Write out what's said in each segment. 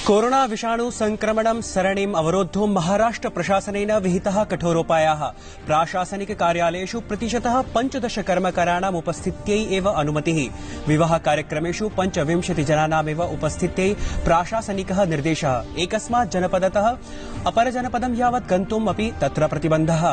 Corona विषाणु संक्रमणं सरणिम् अवरोद्धुं महाराष्ट्र प्रशासनेन विहितः कठोरोपायाः। प्राशासनिक कार्यालयेषु प्रतिशतः 15 कर्मकराणाम् उपस्थित्यै एव अनुमतिः। विवाह कार्यक्रमेषु 25 जनानामेव उपस्थित्यै प्राशासनिकः निर्देशः। एकस्मात् जनपदतः अपरजनपदं यावत् गन्तुम् अपि तत्र प्रतिबन्धः।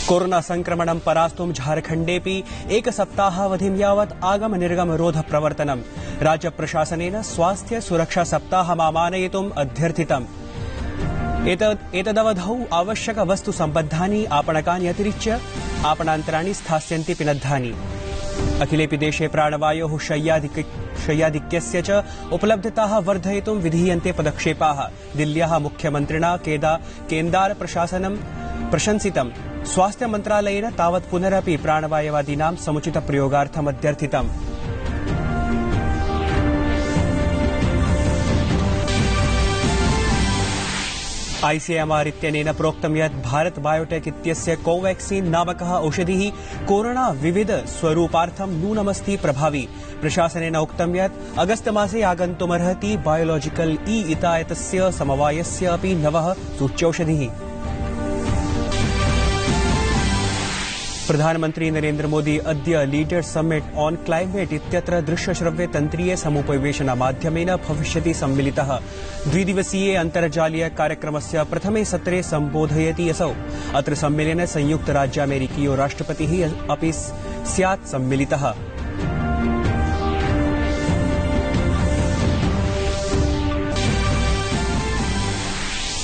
कोरोना संक्रमणं परास्तुं झारखण्डेऽपि एक सप्ताहावधिं यावत् आगम निर्गम रोध प्रवर्तनम्। राज्य प्रशासनेन स्वास्थ्य सुरक्षा सप्ताहम् आमानयितुम् अध्यर्थितम्। एतदवधौ आवश्यक वस्तु सम्बद्धानि आपणकानि अतिरिच्य आपणान्तराणि स्थास्यन्ति पिनद्धानि। अखिलेऽपि देशे प्राणवायोः शय्याधिक्यस्य च उपलब्धताः वर्धयितुं विधीयन्ते पदक्षेपाः। दिल्ल्याः मुख्यमन्त्रिणा केन्द्र प्रशासनं प्रशंसितम्। स्वास्थ्य मन्त्रालयेन तावत् पुनरपि प्राणवायवादीनां समुचित प्रयोगार्थम् अध्यर्थितम्। ICMR इत्यनेन प्रोक्तं यत् भारत बायोटेक इत्यस्य कोवैक्सीन नामकः औषधिः कोरोना विविध स्वरूपार्थं नूनमस्ति प्रभावी। प्रशासनेन उक्तं यत् अगस्त मासे आगन्तुमर्हति बायोलॉजिकल इतायतस्य समवायस्य अपि नवः सूच्यौषधिः। प्रधानमन्त्री नरेन्द्र मोदी अद्य लीडर्स समिट ऑन क्लाइमेट इत्यत्र दृश्यश्रव्य तन्त्रीय समुपवेशनमाध्यमेन भविष्यति सम्मिलितः। द्विदिवसीये अन्तर्जालीय कार्यक्रमस्य प्रथमे सत्रे सम्बोधयति असौ। अत्र सम्मेलने संयुक्त राज्यामेरिकीयो राष्ट्रपतिः अपि स्यात् सम्मिलितः।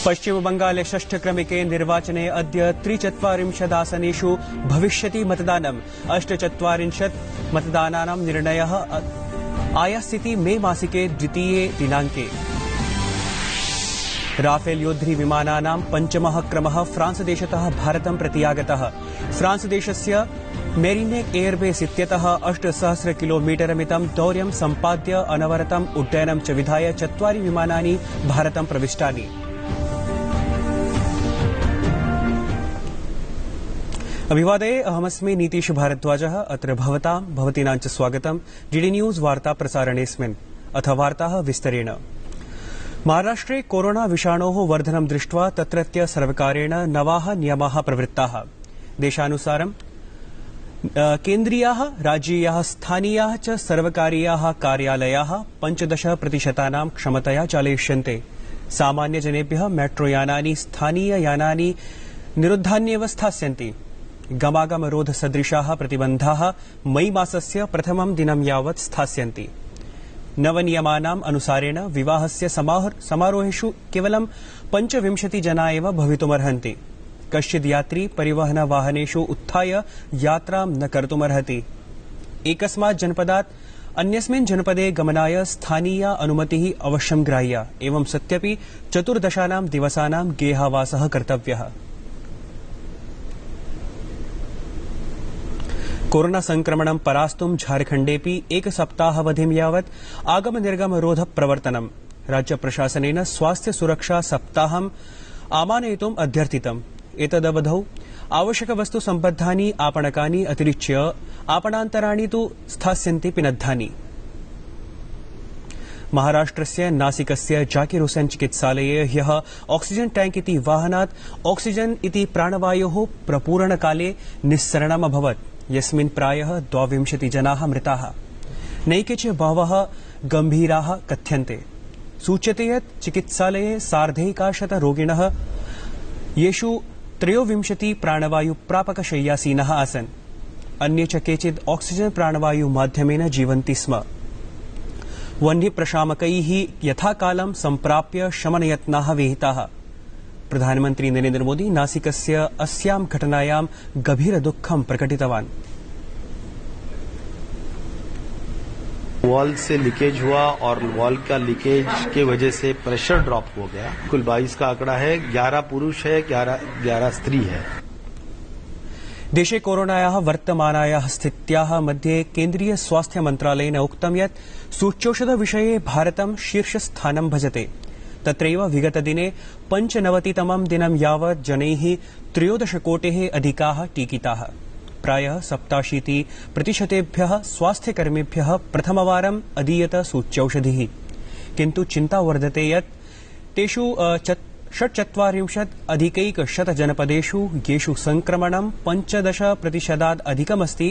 पश्चिम बंगाले षष्ठक्रमिके निर्वाचने अद्य 43 आसनेषु भविष्यति मतदानम्। 48 मतदानानां निर्णयः आयास्यति मे मासिके द्वितीये दिनाङ्के। राफेल योद्धि विमानानां पञ्चमः क्रमः फ्रांस देशतः भारतं प्रति आगतः। फ्रांस देशस्य मेरिनेक एयरबेस इत्यतः 8000 किलोमीटरमितं दौर्यं सम्पाद्य अनवरतम् उड्डयनं च विधाय 4 विमानानि भारतं प्रविष्टानि। अभिवादये, अहमस्मि नीतीश भारद्वाजः। अत्र भवतीनां च स्वागतम् डीडी न्यूज वार्ता प्रसारणेऽस्मिन्। अथ वार्ताः विस्तरेण। महाराष्ट्रे कोरोना विषाणोः वर्धनं दृष्ट्वा तत्रत्य सर्वकारेण नवाः नियमाः प्रवृत्ताः। देशानुसारं केन्द्रीयाः, राज्यीयाः, स्थानीयाः च सर्वकारीयाः कार्यालयाः 15% क्षमतया चालयिष्यन्ते। सामान्यजनेभ्यः मेट्रोयानानि, स्थानीययानानि निरुद्धान्येव स्थास्यन्ति। गमागमरोध सदृशाः प्रतिबन्धाः मई मासस्य प्रथमं दिनं यावत् स्थास्यन्ति। नवनियमानाम् अनुसारेण विवाहस्य समारोहेषु केवलं 25 जना एव भवितुमर्हन्ति। कश्चिद् यात्री परिवहनवाहनेषु उत्थाय यात्रां न कर्तुमर्हति। एकस्मात् जनपदात् अन्यस्मिन् जनपदे गमनाय स्थानीया अनुमतिः अवश्यं ग्राह्या। एवं सत्यपि 14 दिवसानां गेहावासः कर्तव्यः। कोरोना संक्रमणं परास्तुं झारखण्डेऽपि एक सप्ताहावधिं यावत् आगम निर्गम रोध प्रवर्तनम्। राज्य प्रशासनेन स्वास्थ्य सुरक्षा सप्ताहम् आमानयितुम् अध्यर्थितम्। एतदवधौ आवश्यक वस्तु सम्बद्धानि आपणकानि अतिरिच्य आपणान्तराणि तु स्थास्यन्ति पिनद्धानि। महाराष्ट्रस्य नासिकस्य जाकिर हुसैन चिकित्सालये ह्यः ऑक्सीजन टैंक इति वाहनात् ऑक्सीजन इति प्राणवायोः प्रपूरणकाले निस्सरणम् अभवत्, यस्मिन् प्रायः 22 जनाः मृताः। नैके च बहवः गम्भीराः कथ्यन्ते। सूच्यते यत् चिकित्सालये सार्धैकाशत रोगिणः, येषु 23 प्राणवायुप्रापकशय्यासीनः आसन्। अन्ये च केचित् ऑक्सीजन प्राणवायु माध्यमेन जीवन्ति स्म। वह्निप्रशामकैः यथाकालं सम्प्राप्य शमनयत्नाः विहिताः। प्रधानमन्त्री नरेन्द्र मोदी नासिकस्य अस्यां घटनायां गभीर दुःखं प्रकटितवान्। वॉल से लीकेज हुआ और वॉल का लीकेज के वजह से प्रेशर ड्रॉप हो गया। कुल 22 का आंकड़ा है। 11 पुरुष है, 11 स्त्री है। देशे कोरोनायाः वर्तमानायाः स्थित्याः मध्ये केन्द्रीय स्वास्थ्य मन्त्रालयेन उक्तं यत् सूच्यौषधविषये भारतं शीर्षस्थानं भजते। तत्रैव विगतदिने 95तमं दिनं यावत् जनैः 13 कोटेः अधिकाः टीकिताः। प्रायः 87% स्वास्थ्यकर्मिभ्यः प्रथमवारम् अदीयत सूच्यौषधिः। किन्तु चिन्ता वर्धते यत् तेषु 46% जनपदेषु येषु संक्रमणं 15% अधिकमस्ति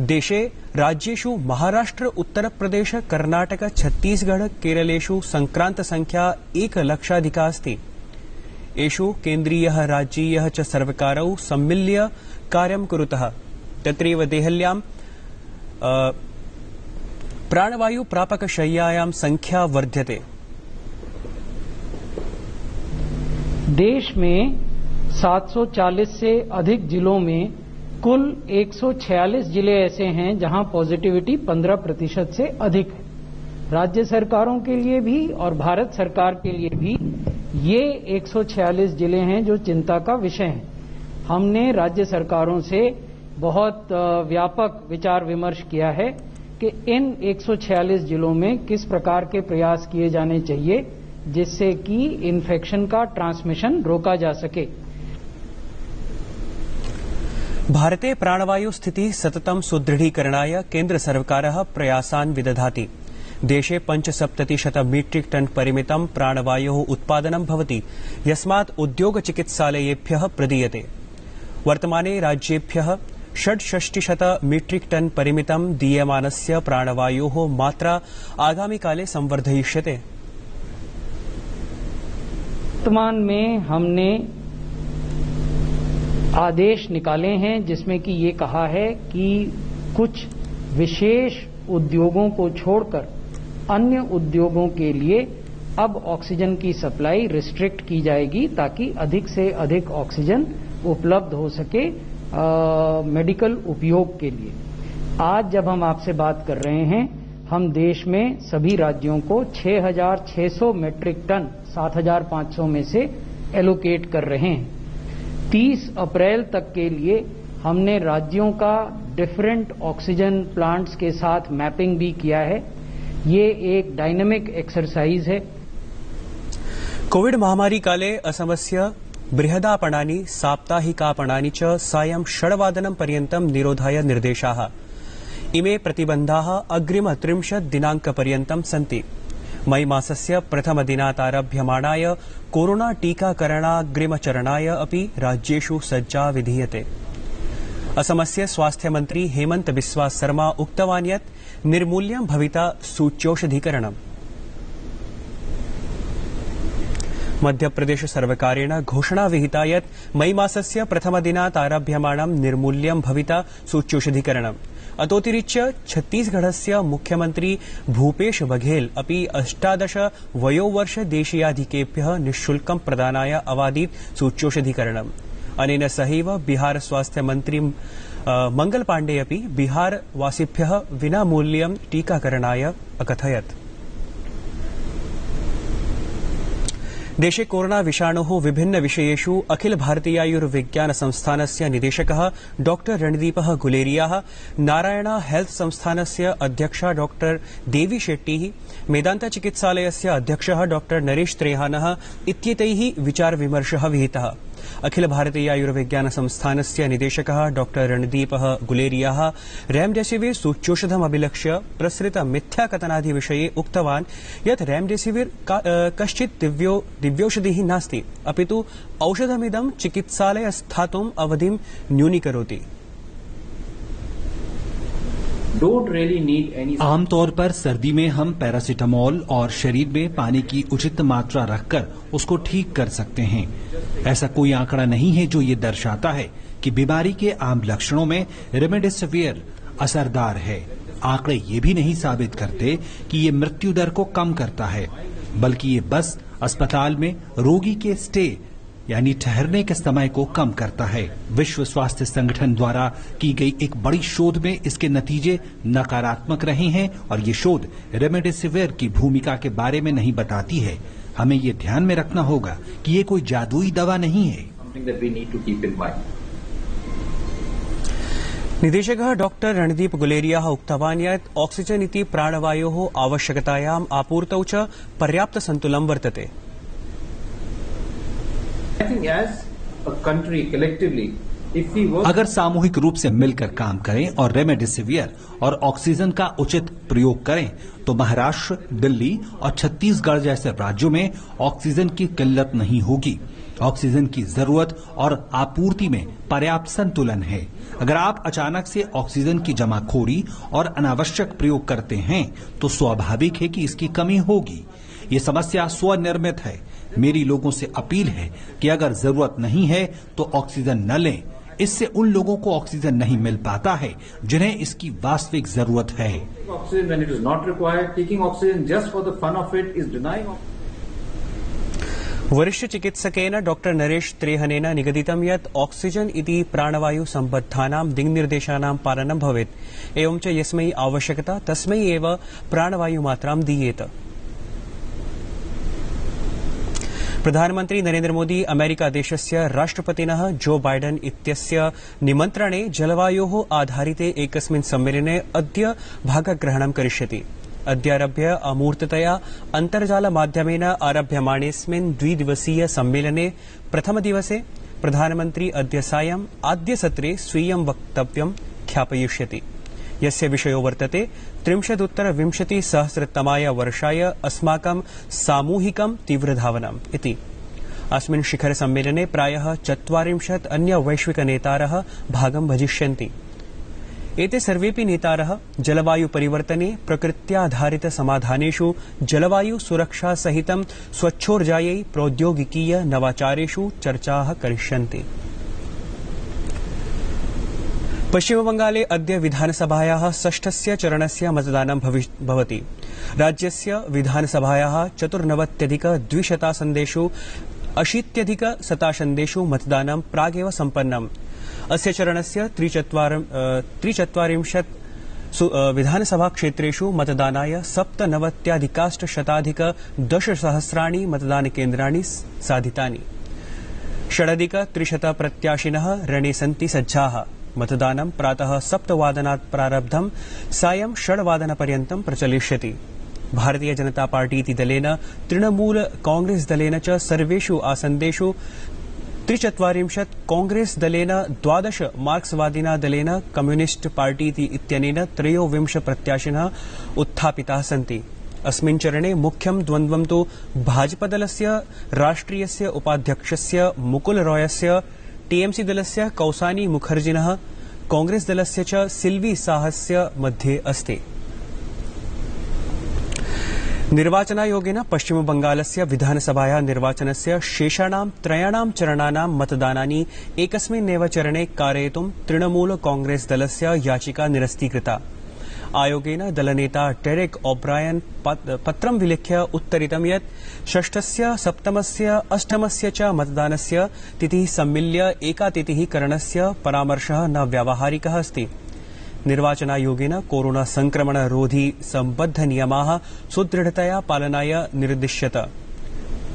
देशे राज्येषु महाराष्ट्र, उत्तरप्रदेश, कर्णाटक, छत्तीसगढ़, केरलेषु संक्रान्तसंख्या 1,00,000 अस्ति। एषु केन्द्रीयः राज्यीयः च सर्वकारौ सम्मिल्य कार्यं कुरुतः। तत्रैव देहल्यां प्राणवायु प्रापकशय्यायां संख्या वर्ध्यते। देश में 740 से अधिक जिलों में कुल 146 जिले ऐसे हैं जहां पॉजिटिविटी 15% से अधिक है। राज्य सरकारों के लिए भी और भारत सरकार के लिए भी ये 146 जिले हैं जो चिंता का विषय हैं। हमने राज्य सरकारों से बहुत व्यापक विचार विमर्श किया है कि इन 146 जिलों में किस प्रकार के प्रयास किए जाने चाहिए जिससे कि इन्फेक्शन का ट्रांसमिशन रोका जा सके। भारते प्राणवायु स्थितिः सततं सुदृढीकरणाय केन्द्र सर्वकारः प्रयासान् विदधाति। देशे 75% मीट्रिक टन परिमितं प्राणवायोः उत्पादनं भवति, यस्मात् उद्योगचिकित्सालयेभ्यः प्रदीयते। वर्तमाने राज्येभ्यः 66% मीट्रिक टन परिमितं दीयमानस्य प्राणवायोः मात्रा आगामिकाले संवर्धयिष्यते। वर्तमान में हमने आदेश निकाले हैं जिसमें कि ये कहा है कि कुछ विशेष उद्योगों को छोड़कर अन्य उद्योगों के लिए अब ऑक्सीजन की सप्लाई रिस्ट्रिक्ट की जाएगी ताकि अधिक से अधिक ऑक्सीजन उपलब्ध हो सके मेडिकल उपयोग के लिए। आज जब हम आपसे बात कर रहे हैं हम देश में सभी राज्यों को 6,600 मीट्रिक टन 7,500 में से एलोकेट कर रहे हैं। 30 अप्रैल तक के लिए हमने राज्यों का डिफरेंट ऑक्सीजन प्लांट्स के साथ मैपिंग भी किया है। ये एक डायनामिक एक्सरसाइज है। कोविड महामारी काले असमस्य बृहदापणानि, साप्ताहिकापणानि च सायं 6 पर्यन्तं निरोधाय निर्देशाः। इमे प्रतिबन्धाः अग्रिम 30 दिनाङ्कपर्यन्तं सन्ति। मई मासस्य प्रथमदिनात् आरभ्यमाणाय कोरोना टीकाकरणाग्रिमचरणाय अपि राज्येषु सज्जा विधीयते। असमस्य स्वास्थ्यमन्त्री हेमंत बिस्वा शर्मा उक्तवान् यत् निर्मूल्यं भविता सूच्यौषधीकरणम्। मध्यप्रदेश सर्वकारेण घोषणा विहिता यत् मई मासस्य प्रथमदिनात् आरभ्यमाणं निर्मूल्यं भविता सूच्यौषधीकरणम्। अतोतिरिच्य छत्तीसगढ़स्य मुख्यमंत्री भूपेश बघेल अपि 18 वयोवर्ष देशीयाधिकेभ्यः निःशुल्कं प्रदानाय अवादीत् सूच्यौषधीकरणम्। अनेन सहैव बिहार स्वास्थ्य मंत्री मंगल पांडे अपि बिहारवासिभ्यः विनामूल्यं टीकाकरणाय अकथयत्। देशे कोरोना विषाणोः विभिन्न विषयेषु अखिल भारतीयायुर्विज्ञान संस्थानस्य निदेशकः डॉक्टर रणदीपः गुलेरियाः, नारायण हेल्थ संस्थानस्य अध्यक्षा डॉक्टर देवी शेट्टी, मेदांता चिकित्सालयस्य अध्यक्षः डॉक्टर नरेश त्रेहानः इत्येतैः विचार विमर्शः विहितः। अखिल भारतीयायुर्विज्ञान संस्थानस्य निदेशकः डॉक्टर रणदीपः गुलेरियाः रेमडेसिविर सूच्यौषधमभिलक्ष्य प्रसृत मिथ्याकथनादिविषये उक्तवान् यत् रेमडेसिविर कश्चित् दिव्यौषधिः नास्ति, अपितु औषधमिदं चिकित्सालये स्थातुम् अवधिं न्यूनीकरोति। आमतौर पर सर्दी में हम पैरासीटामोल और शरीर में पानी की उचित मात्रा रखकर उसको ठीक कर सकते हैं। ऐसा कोई आंकड़ा नहीं है जो ये दर्शाता है कि बीमारी के आम लक्षणों में रेमडेसिविर असरदार है। आंकड़े ये भी नहीं साबित करते कि ये मृत्यु दर को कम करता है, बल्कि ये बस अस्पताल में रोगी के स्टे यानी ठहरने के समय को कम करता है। विश्व स्वास्थ्य संगठन द्वारा की गई एक बड़ी शोध में इसके नतीजे नकारात्मक रहे हैं और ये शोध रेमडेसिविर की भूमिका के बारे में नहीं बताती है। हमें ये ध्यान में रखना होगा कि ये कोई जादुई दवा नहीं है। निदेशकः डॉक्टर रणदीप गुलेरियाः उक्तवान् यत् ऑक्सीजन इति प्राणवायोः आवश्यकतायाम् आपूर्तौ च पर्याप्तसन्तुलं वर्तते। I think as a country collectively, अगर सामूहिक रूप से मिलकर काम करें और रेमडेसिवियर और ऑक्सीजन का उचित प्रयोग करें तो महाराष्ट्र, दिल्ली और छत्तीसगढ़ जैसे राज्यों में ऑक्सीजन की किल्लत नहीं होगी। ऑक्सीजन की जरूरत और आपूर्ति में पर्याप्त संतुलन है। अगर आप अचानक से ऑक्सीजन की जमाखोरी और अनावश्यक प्रयोग करते हैं तो स्वाभाविक है कि इसकी कमी होगी। ये समस्या स्वनिर्मित है। मेरी लोगों से अपील है कि अगर जरूरत नहीं है तो ऑक्सीजन न लें। इससे उन लोगों को ऑक्सीजन नहीं मिल पाता है जिन्हें इसकी वास्तविक जरूरत है। वरिष्ठ चिकित्सकेन डॉक्टर नरेश त्रेहनेन निगदितं यत् ऑक्सीजन इति प्राणवायु सम्बद्धानां दिङ्निर्देशानां पालनं भवेत्। एवं च यस्मै आवश्यकता तस्मै एव प्राणवायुमात्रां दीयेत। प्रधानमन्त्री नरेन्द्र मोदी अमेरिका देशस्य राष्ट्रपतिनः जो बाइडेन इत्यस्य निमन्त्रणे जलवायोः आधारिते एकस्मिन् सम्मेलने अद्य भागग्रहणं करिष्यति। अद्यारभ्य अमूर्ततया अन्तर्जालमाध्यमेन आरभ्यमाणेऽस्मिन् द्विदिवसीय सम्मेलने प्रथमदिवसे प्रधानमन्त्री अद्य सायं आद्यसत्रे स्वीयं वक्तव्यं ख्यापयिष्यति, यस्य विषयो वर्तते 30-उत्तर-20-सहस्रतमाय वर्षाय अस्माकं सामूहिकं तीव्रधावनम् इति। अस्मिन् शिखर सम्मेलने प्रायः 40 अन्यवैश्विकनेतारः भागं भजिष्यन्ति। एते सर्वेपि नेतारः जलवायु परिवर्तने प्रकृत्याधारित समाधानेषु जलवायु सुरक्षा सहितं स्वच्छोर्जायै प्रौद्योगिकीय नवाचारेषु चर्चाः करिष्यन्ति। पश्चिमबंगाले अद्य विधानसभायाः षष्ठस्य चरणस्य मतदानं भवति। राज्यस्य विधानसभायाः 94,200 80,100 मतदानं प्रागेव सम्पन्नम्। अस्य चरणस्य 43 विधानसभा क्षेत्रेषु मतदानाय 97,810 मतदानकेन्द्राणि साधितानि। 6,300 प्रत्याशिनः रणे सन्ति सज्जाः। मतदानं प्रातः 7 वादनात् प्रारब्धं सायं 6 वादनपर्यन्तं प्रचलिष्यति। भारतीय जनता पार्टी इति दलेन, तृणमूल कांग्रेस दलेन च सर्वेषु आसन्देषु 43, कांग्रेस दलेन 12, मार्क्सवादिना दलेन कम्युनिस्ट पार्टी इत्यनेन 23 प्रत्याशिनः उत्थापिताः सन्ति। अस्मिन् चरणे मुख्यं द्वन्द्वं तु भाजपदलस्य राष्ट्रियस्य उपाध्यक्षस्य मुकुल रॉयस्य, टीएमसी दलस्य कौसानी मुखर्जिनः, कांग्रेस दलस्य च सिल्वी साहस्य मध्ये अस्ति। निर्वाचनायोगेन पश्चिमबंगालस्य विधानसभाया निर्वाचनस्य शेषाणां 3 चरणानां मतदानानि एकस्मिन्नेव चरणे कारयितुं तृणमूल कांग्रेस दलस्य याचिका निरस्तीकृता। आयोगेन दलनेता डेरेक ओब्रायन पत्रं विलिख्य उत्तरितं यत् 6ष्ठस्य, 7मस्य, 8मस्य च मतदानस्य तिथिः सम्मिल्य एका तिथिः करणस्य परामर्शः न व्यावहारिकः अस्ति। निर्वाचनायोगेन कोरोना संक्रमण रोधी सम्बद्ध नियमाः सुदृढतया पालनाय निर्दिश्यत।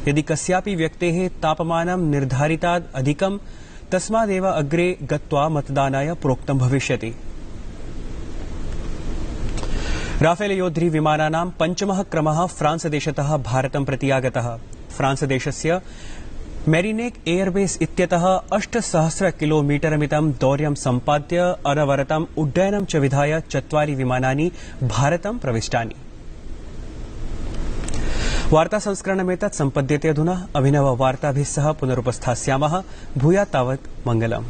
यदि कस्यापि व्यक्तेः तापमानं निर्धारितात् अधिकं तस्मादेव अग्रे गत्वा मतदानाय प्रोक्तं भविष्यति। राफेल योद्धि विमानानां 5मः क्रमः फ्रांस देशतः भारतं प्रति आगतः। फ्रांस देशस्य मेरिनेक एयरबेस इत्यतः 8,000 किलोमीटरमितं दौर्यं सम्पाद्य अनवरतम् उड्डयनं च विधाय 4 विमानानि भारतं प्रविष्टानि। वार्तासंस्करणमेतत् सम्पद्यते। अधुना अभिनववार्ताभिः सह पुनरुपस्थास्यामः। भूयात् तावत् मङ्गलम्।